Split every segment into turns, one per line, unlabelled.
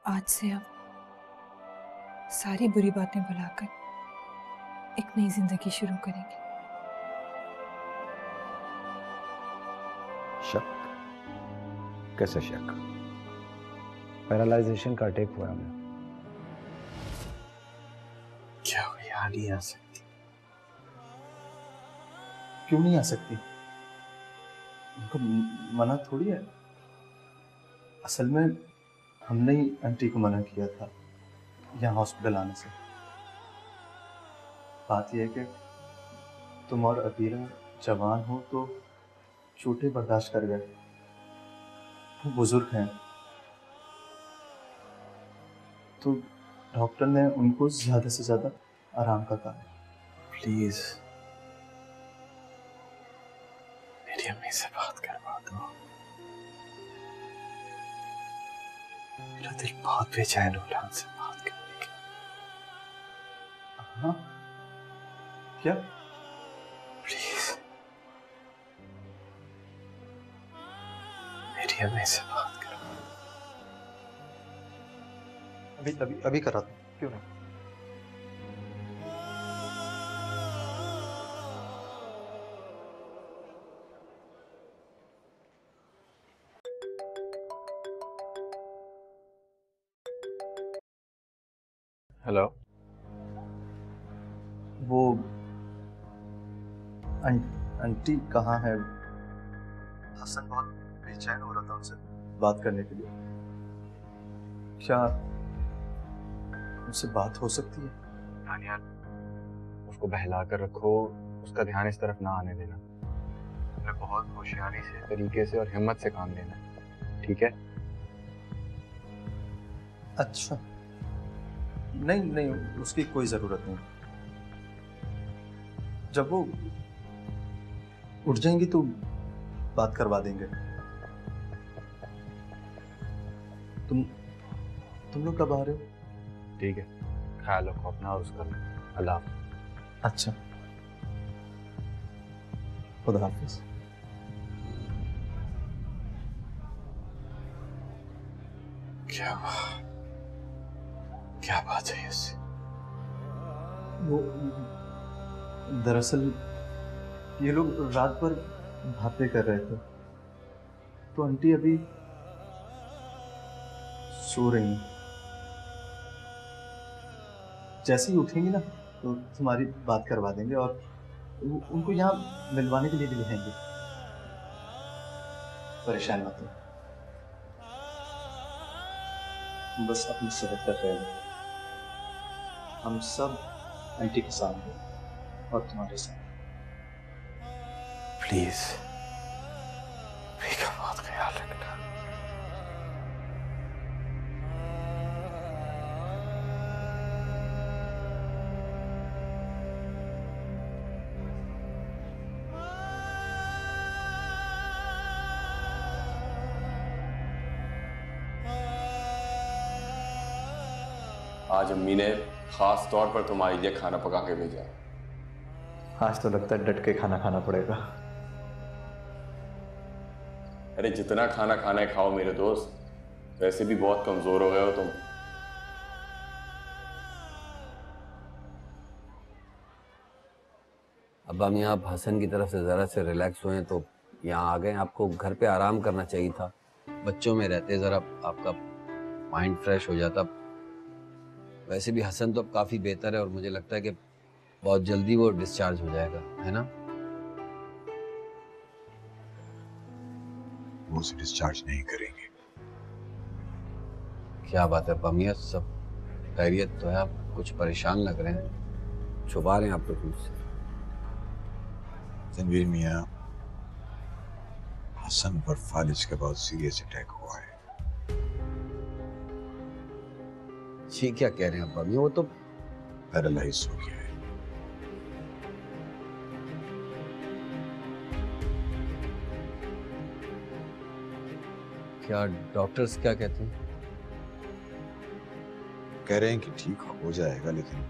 आज से अब सारी बुरी बातें भुलाकर एक नई जिंदगी शुरू करेंगे।
शक? कैसे शक? पैरालाइजेशन का अटैक हुआ हमें।
क्या वो यहाँ नहीं आ सकती?
क्यों नहीं आ सकती? उनको मना थोड़ी है। असल में हमने ही आंटी को मना किया था यहाँ हॉस्पिटल आने से। बात यह है कि तुम और अबीरा जवान हो तो चोटें बर्दाश्त कर गए। वो बुजुर्ग हैं तो डॉक्टर ने उनको ज्यादा से ज्यादा आराम का कहा।
प्लीज मेरी अम्मी से बात करवा दो। मेरा दिल बहुत बेचैन हो रहा है उनसे बात करने के।
हाँ क्या?
प्लीज मेरी अम्मी से बात करो।
अभी अभी अभी कराता हूँ, क्यों नहीं।
हेलो।
वो आंटी कहाँ है? हसन बहुत बेचैन हो रहा था उनसे बात करने के लिए। क्या उनसे बात हो सकती है?
दानियाल, उसको बहला कर रखो, उसका ध्यान इस तरफ ना आने देना। हमें बहुत होशियारी से, तरीके से और हिम्मत से काम लेना है, ठीक है?
अच्छा, नहीं नहीं, उसकी कोई जरूरत नहीं। जब वो उठ जाएंगी तो बात करवा देंगे। तुम लोग कब आ रहे हो?
ठीक है, ख्याल रखो अपना और उसका। अल्लाह हाफ़िज़।
अच्छा, खुदा हाफिज।
क्या क्या बात है इससे?
वो दरअसल ये लोग रात भर बातें कर रहे थे तो आंटी अभी सो रही हैं। जैसे ही उठेंगी ना तो तुम्हारी बात करवा देंगे और उनको यहाँ मिलवाने के लिए भी रहेंगे। परेशान मत हो, तुम बस अपनी सेहत का ख्याल रखो। हम सब आंटी के साथ हैं और तुम्हारे साथ।
प्लीज का बहुत ख्याल रखना।
आज अम्मी ने खास तौर पर तुम्हारे लिए खाना पका के भेजा है।
आज तो लगता है डट के खाना खाना पड़ेगा।
अरे जितना खाना खाना है खाओ मेरे दोस्त, वैसे भी बहुत कमजोर हो गए हो तुम।
अब हम यहाँ हसन की तरफ से ज़रा से रिलैक्स हुए तो यहाँ आ गए। आपको घर पे आराम करना चाहिए था, बच्चों में रहते ज़रा आपका माइंड फ्रेश हो जाता। वैसे भी हसन तो अब काफ़ी बेहतर है और मुझे लगता है कि बहुत जल्दी वो डिस्चार्ज हो जाएगा, है ना?
वो उसे डिस्चार्ज नहीं करेंगे।
क्या बात है पमिया, सब खैरियत तो है? आप कुछ परेशान लग रहे हैं, छुपा रहे हैं आप लोग मुझसे।
तनवीर मियाँ, हसन पर फालिज के बहुत सीरियस अटैक हुआ है।
ये क्या कह रहे हैं आप पमिया? वो तो
पैरालाइज हो गया है।
क्या डॉक्टर्स क्या कहते हैं?
कह रहे हैं कि ठीक हो जाएगा लेकिन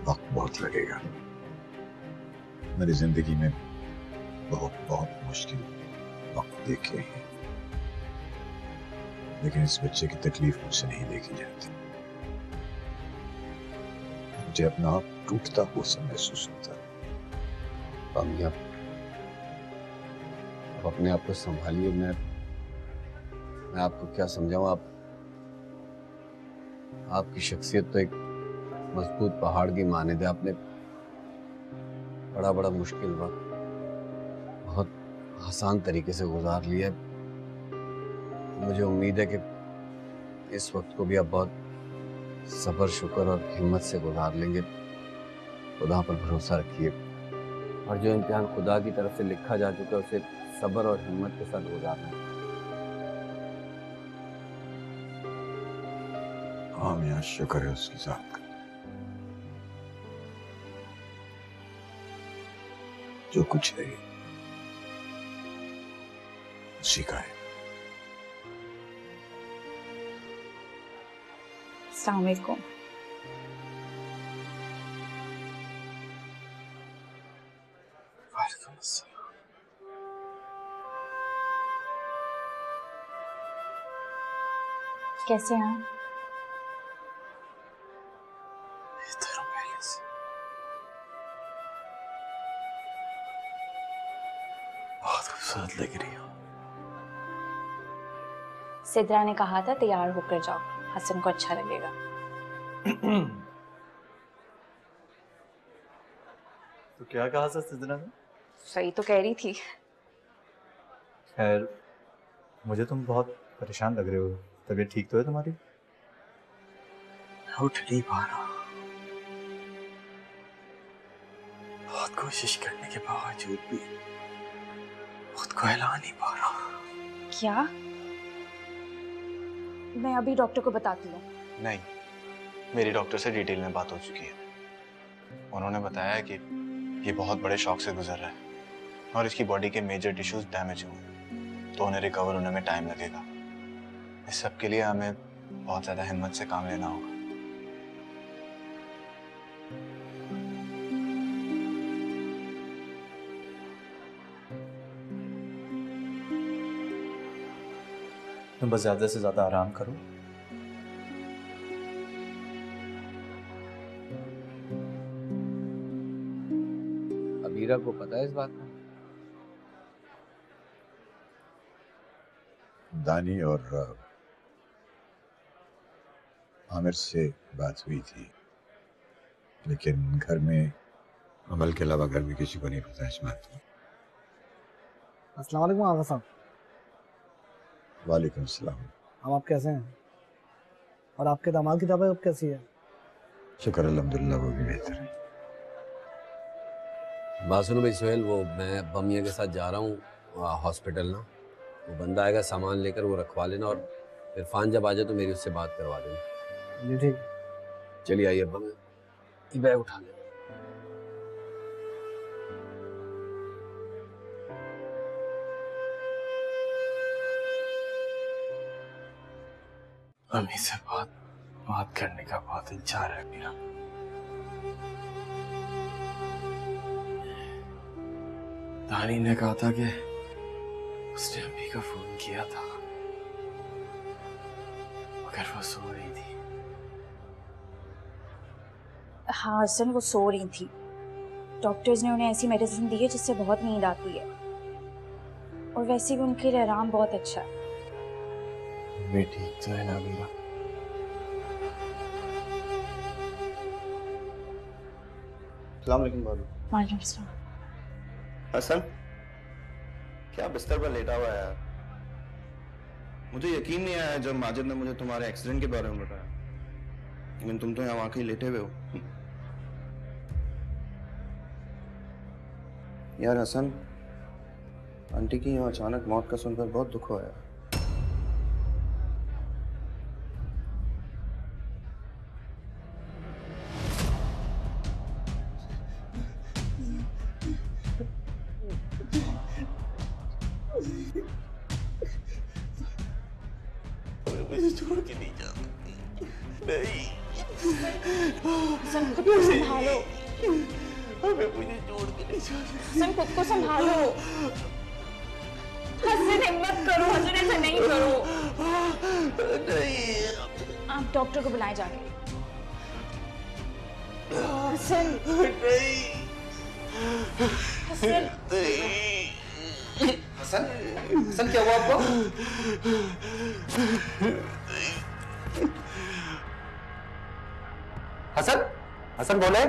वक्त बहुत लगेगा। मेरी जिंदगी में बहुत बहुत मुश्किल वक्त देखे हैं। लेकिन इस बच्चे की तकलीफ मुझसे नहीं देखी जाती। मुझे अपना आप टूटता हुआ सा महसूस होता है।
बामी, आप अपने आप को संभालिए। मैं आपको क्या समझाऊं। आपकी शख्सियत तो एक मजबूत पहाड़ की मानद है। आपने बड़ा मुश्किल वक्त बहुत आसान तरीके से गुजार लिया है। मुझे उम्मीद है कि इस वक्त को भी आप बहुत सब्र, शुक्र और हिम्मत से गुजार लेंगे। खुदा पर भरोसा रखिए और जो इम्तिहान खुदा की तरफ से लिखा जा चुका है उसे सब्र और हिम्मत के साथ गुजारना है।
हाँ मियां, शुक्र है उसकी जात का। जो कुछ है उसी का है।
अस्सलाम वालेकुम।
वालेकुम अस्सलाम।
कैसे हैं?
बेहतर हूँ पहले से। बहुत खूबसूरत लग रही हो।
सिद्रा ने कहा था तैयार होकर जाओ, हसन को अच्छा लगेगा।
तो क्या कहा था सिद्रा ने?
सही तो कह रही थी।
खैर, मुझे तुम बहुत परेशान लग रहे हो। तबीयत ठीक तो है तुम्हारी? उठ नहीं पा रहा। बहुत कोशिश करने के बावजूद भी खुद को हिला नहीं पा रहा।
क्या? मैं अभी डॉक्टर को बताती हूँ।
नहीं, मेरी डॉक्टर से डिटेल में बात हो चुकी है। उन्होंने बताया कि ये बहुत बड़े शॉक से गुजर रहा है और इसकी बॉडी के मेजर टिश्यूज डैमेज हुए हैं, तो उन्हें रिकवर होने में टाइम लगेगा। इस सब के लिए हमें बहुत ज्यादा हिम्मत से काम लेना होगा।
तुम बस ज्यादा से ज्यादा आराम करो।
अबीरा को पता है इस बात का?
दानी और आमिर से बात हुई थी, लेकिन घर में अमल के अलावा घर में किसी को नहीं पता इस बात की।
अस्सलाम वालेकुम आगा साहब।
वालेकुम सलाम।
अब आप कैसे हैं? और आपके दामाद की तबीयत कैसी है?
शुक्र अल्हम्दुलिल्लाह, वो भी बेहतर है।
बात सुनो भाई सुहेल, वो मैं बमिया के साथ जा रहा हूँ हॉस्पिटल ना। वो बंदा आएगा सामान लेकर, वो रखवा लेना और इरफान जब आ जाए तो मेरी उससे बात करवा देना।
जी ठीक।
चलिए आइए बमिया, ये बैग उठा ले।
अम्मी से बात करने का बहुत इच्छा है मेरा। दानी ने कहा था कि उसने अम्मी का फोन किया था, मगर वो सो रही थी।
हाँ हसन, वो सो रही थी। डॉक्टर्स ने उन्हें ऐसी मेडिसिन दी है जिससे बहुत नींद आती है, और वैसे भी उनके लिए आराम बहुत अच्छा है।
मैं ठीक तो है ना मीरा? अस्सलाम वालेकुम बाबू।
वालेकुम अस्सलाम।
हसन, क्या बिस्तर पर लेटा हुआ है यार? मुझे यकीन नहीं आया जब माजिद ने मुझे तुम्हारे एक्सीडेंट के बारे में बताया, लेकिन तुम तो यहाँ वाकई लेटे हुए हो। यार हसन, आंटी की यहाँ अचानक मौत का सुनकर बहुत दुख हुआ यार। मुझे छोड़ के नहीं जा सकती। नहीं।
हसन, खुद को संभालो।
हमें मुझे छोड़ के नहीं जा सकती।
हसन, खुद को संभालो। हसन हिम्मत करो, हसन ऐसा नहीं करो। आप डॉक्टर को बुलाएं जाके। हसन हसन
हसन हसन क्या हुआ आपको? हसन हसन बोले।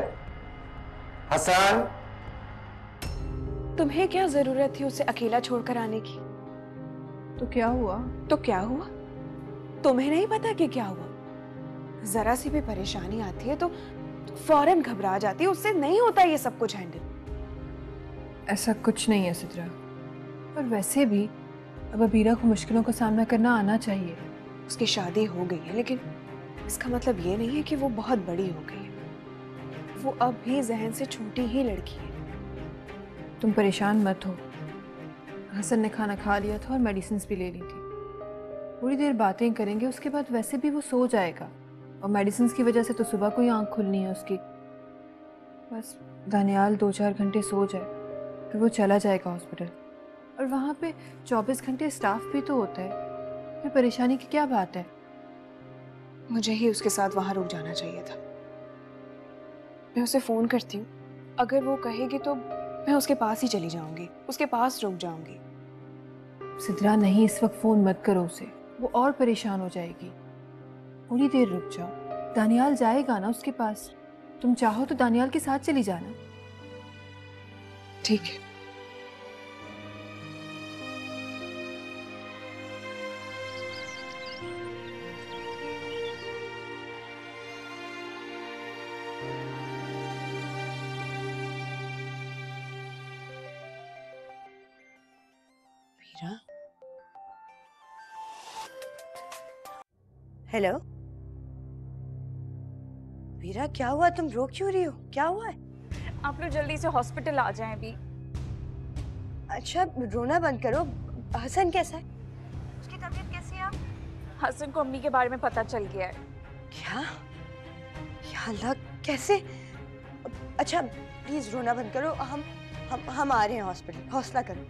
हसन
तुम्हें क्या जरूरत थी उसे अकेला छोड़कर आने की?
तो क्या हुआ?
तो क्या हुआ? तुम्हें नहीं पता कि क्या हुआ? जरा सी भी परेशानी आती है तो फौरन घबरा जाती है, उससे नहीं होता ये सब कुछ हैंडल।
ऐसा कुछ नहीं है सिद्रा, और वैसे भी अब अबीरा को मुश्किलों का सामना करना आना चाहिए।
उसकी शादी हो गई है, लेकिन इसका मतलब ये नहीं है कि वो बहुत बड़ी हो गई है। वो अब भी जहन से छोटी ही लड़की है।
तुम परेशान मत हो। हसन ने खाना खा लिया था और मेडिसिन भी ले ली थी। थोड़ी देर बातें करेंगे, उसके बाद वैसे भी वो सो जाएगा, और मेडिसिन की वजह से तो सुबह को ही आंख खुलनी है उसकी। बस दानियाल 2-4 घंटे सो जाए, फिर वो चला जाएगा हॉस्पिटल, और वहाँ पे 24 घंटे स्टाफ भी तो होता है। फिर परेशानी की क्या बात है?
मुझे ही उसके साथ वहां रुक जाना चाहिए था। मैं उसे फोन करती हूँ, अगर वो कहेगी तो मैं उसके पास ही चली जाऊंगी, उसके पास रुक जाऊंगी।
सिद्रा नहीं, इस वक्त फोन मत करो उसे, वो और परेशान हो जाएगी। थोड़ी देर रुक जाओ, दानियाल जाएगा ना उसके पास। तुम चाहो तो दानियाल के साथ चली जाना।
ठीक है। वीरा,
हेलो वीरा, क्या हुआ? तुम रो क्यों रही हो? क्या हुआ है?
आप लोग जल्दी से हॉस्पिटल आ जाएं अभी।
अच्छा रोना बंद करो। हसन कैसा है? उसकी तबीयत कैसी है?
हसन को अम्मी के बारे में पता चल गया है।
क्या? या अल्लाह, कैसे? अच्छा प्लीज रोना बंद करो, हम आ रहे हैं हॉस्पिटल, हौसला करो।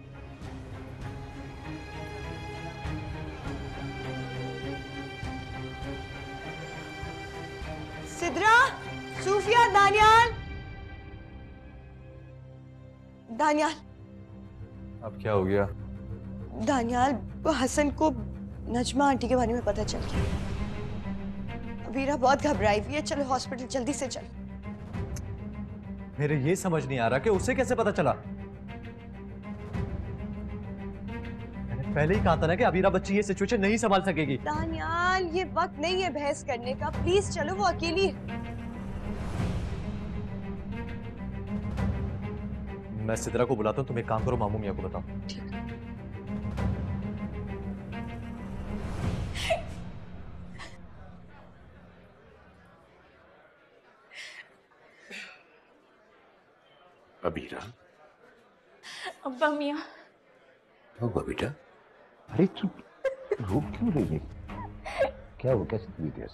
सिद्रा, सूफिया, दानियाल। दानियाल,
अब क्या हो गया?
दानियाल, वो हसन को नजमा आंटी के बारे में पता चल गया। वीरा बहुत घबराई हुई है, चलो हॉस्पिटल जल्दी से चल।
मेरे ये समझ नहीं आ रहा कि उसे कैसे पता चला। मैंने पहले ही कहा था ना कि अबीरा बच्ची ये सिचुएशन नहीं संभाल सकेगी।
दानियाल, ये वक्त नहीं है बहस करने का, प्लीज चलो, वो अकेली है।
मैं सिद्रा को बुलाता हूँ, तुम एक काम करो, मामू मियां को बताओ।
अबीरा,
अब्बा मियाँ।
क्या हुआ बेटा? अरे तू रो क्यों रही है? क्या हो, कैसी तबीयत है?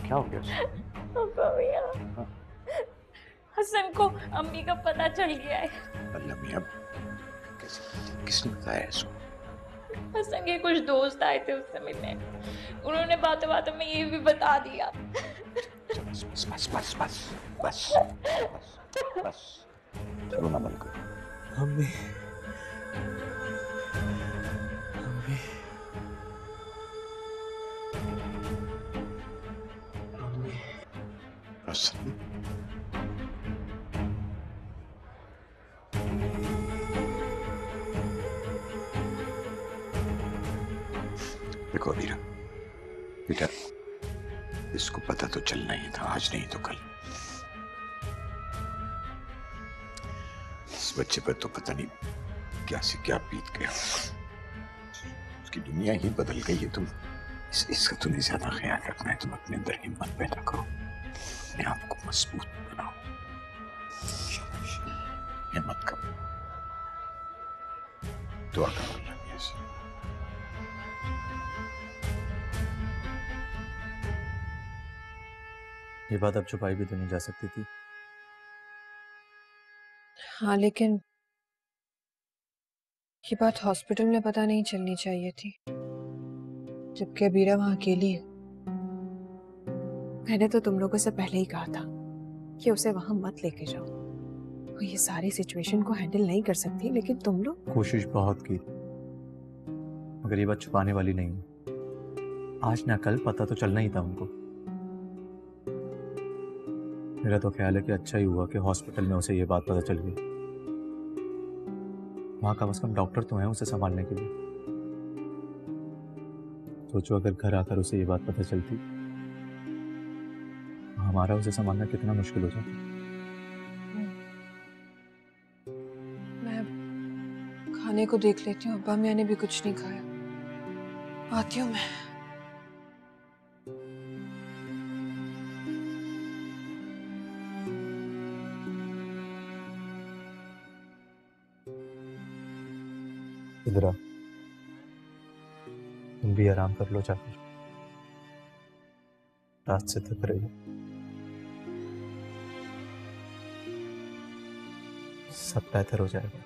क्या हो गया?
अब्बा मियाँ, हसन को अम्मी का पता चल गया है।
अल्लाह मियां, किसने बताया इसको?
हसन के कुछ दोस्त आए थे उससे मिलने, उन्होंने बातों बातों में ये भी बता दिया।
बस बस बस बस बस बस बस बस, रोना बंद करो।
अम्मी, अम्मी, अम्मी।
हसन, देखो अबीरा, बेटा इसको पता तो चलना ही था, आज नहीं तो कल। इस बच्चे पर तो पता नहीं क्या से क्या बीत गया, उसकी दुनिया ही बदल गई है। तुम इसका तुम्हें ज्यादा ख्याल रखना है। तुम अपने अंदर हिम्मत पैदा करो, अपने आप को मजबूत बनाओ, हिम्मत करो, दुआ करो अल्लाह मियां से।
ये बात अब छुपाई भी तो नहीं जा सकती थी।
हाँ, लेकिन ये बात हॉस्पिटल में पता नहीं चलनी चाहिए थी, जबकि अबीरा वहां अकेली है।
मैंने तो तुम लोगों से पहले ही कहा था कि उसे वहां मत लेके जाओ। वो ये सारी सिचुएशन को हैंडल नहीं कर सकती, लेकिन तुम लोग।
कोशिश बहुत की, मगर ये बात छुपाने वाली नहीं है। आज ना कल पता तो चलना ही था उनको। मेरा तो ख्याल है कि अच्छा ही हुआ कि हॉस्पिटल में उसे ये बात पता चल गई। वहां कम से कम डॉक्टर तो हैं उसे संभालने के लिए। सोचो अगर घर आकर उसे ये बात पता चलती, हमारा उसे संभालना कितना मुश्किल हो जाता।
मैं खाने को देख लेती हूँ, अब्बा मियाँ ने भी कुछ नहीं खाया। आती हूँ मैं।
इधर आ, तुम भी आराम कर लो जाकर, रात से थक रही हो। सब बेहतर हो जाएगा।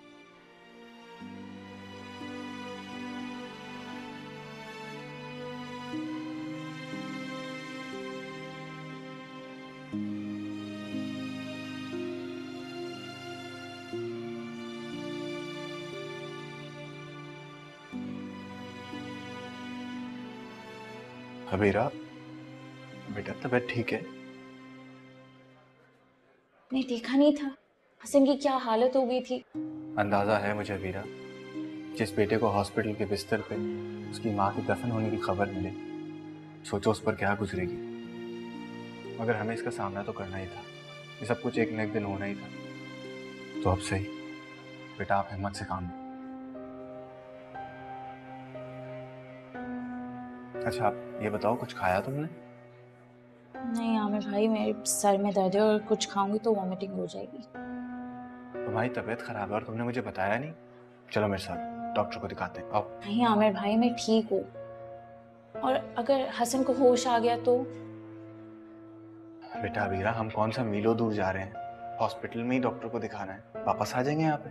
अबीरा, बेटा तबीयत ठीक है?
नहीं, देखा नहीं था हसन की क्या हालत हो गई थी।
अंदाजा है मुझे अबीरा, जिस बेटे को हॉस्पिटल के बिस्तर पे उसकी माँ की दफन होने की खबर मिले, सोचो उस पर क्या गुजरेगी। मगर हमें इसका सामना तो करना ही था, ये सब कुछ एक न एक दिन होना ही था। तो अब सही बेटा, आप हिम्मत से काम लो। अच्छा आप ये बताओ, कुछ खाया तुमने?
नहीं आमिर भाई, मेरे सर में दर्द है और कुछ खाऊंगी तो वॉमिटिंग हो जाएगी।
तुम्हारी तबीयत खराब है और तुमने मुझे बताया नहीं। चलो मेरे साथ, डॉक्टर को दिखाते हैं, आओ।
नहीं आमिर भाई, मैं ठीक हूँ, और अगर हसन को होश आ गया तो?
बेटा अबीरा, हम कौन सा मीलों दूर जा रहे हैं, हॉस्पिटल में ही डॉक्टर को दिखाना है, वापस आ जाएंगे यहाँ पे।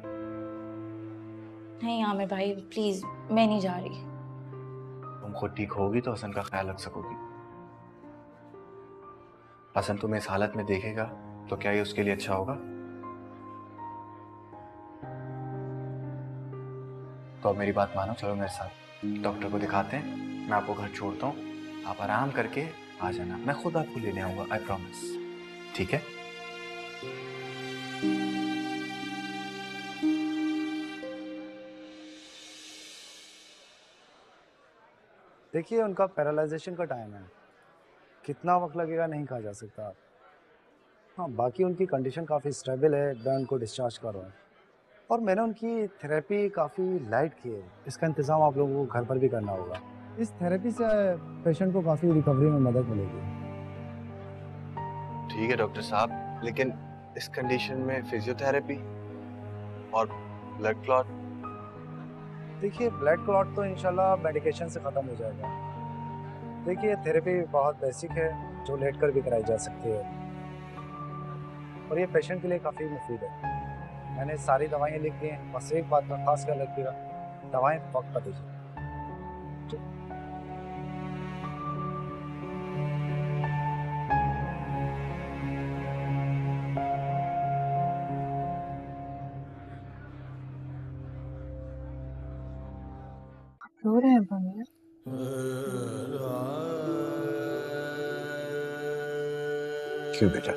नहीं आमिर भाई प्लीज, मैं नहीं जा रही।
तुम खुद ठीक होगी तो हसन का ख्याल रख सकोगी। हसन तुम्हें इस हालत में देखेगा तो क्या ये उसके लिए अच्छा होगा? तो अब मेरी बात मानो, चलो मेरे साथ, डॉक्टर को दिखाते हैं। मैं आपको घर छोड़ता हूँ, आप आराम करके आ जाना, मैं खुद आपको लेने आऊंगा, आई प्रॉमिस। ठीक है?
देखिए उनका पैरालाइजेशन का टाइम है, कितना वक्त लगेगा नहीं कहा जा सकता। हाँ बाकी उनकी कंडीशन काफ़ी स्टेबल है, मैं उनको डिस्चार्ज कर रहा हूँ और मैंने उनकी थेरेपी काफ़ी लाइट की है। इसका इंतज़ाम आप लोगों को घर पर भी करना होगा। इस थेरेपी से पेशेंट को काफ़ी रिकवरी में मदद मिलेगी।
ठीक है डॉक्टर साहब, लेकिन इस कंडीशन में फिजियोथेरेपी और ब्लड क्लॉट?
देखिए ब्लड क्लॉट तो इंशाल्लाह मेडिकेशन से ख़त्म हो जाएगा। देखिए थेरेपी बहुत बेसिक है जो लेट कर भी कराई जा सकती है और ये पेशेंट के लिए काफ़ी मुफीद है। मैंने सारी दवाइयाँ लिख दी हैं, बस एक बात का खास ख्याल रखिएगा, दवाएं वक्त पर दीजिए।
रो रहे हैं अब्बा मियाँ?
क्यों बेटा,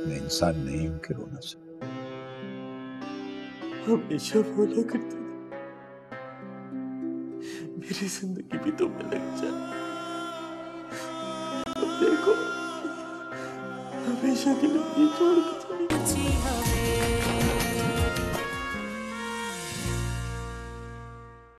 मैं इंसान नहीं हूं कि रोना से।
हमेशा बोला करते थे मेरी जिंदगी भी तुम में लग जाए। अब देखो हमेशा के लिए छोड़ के चली।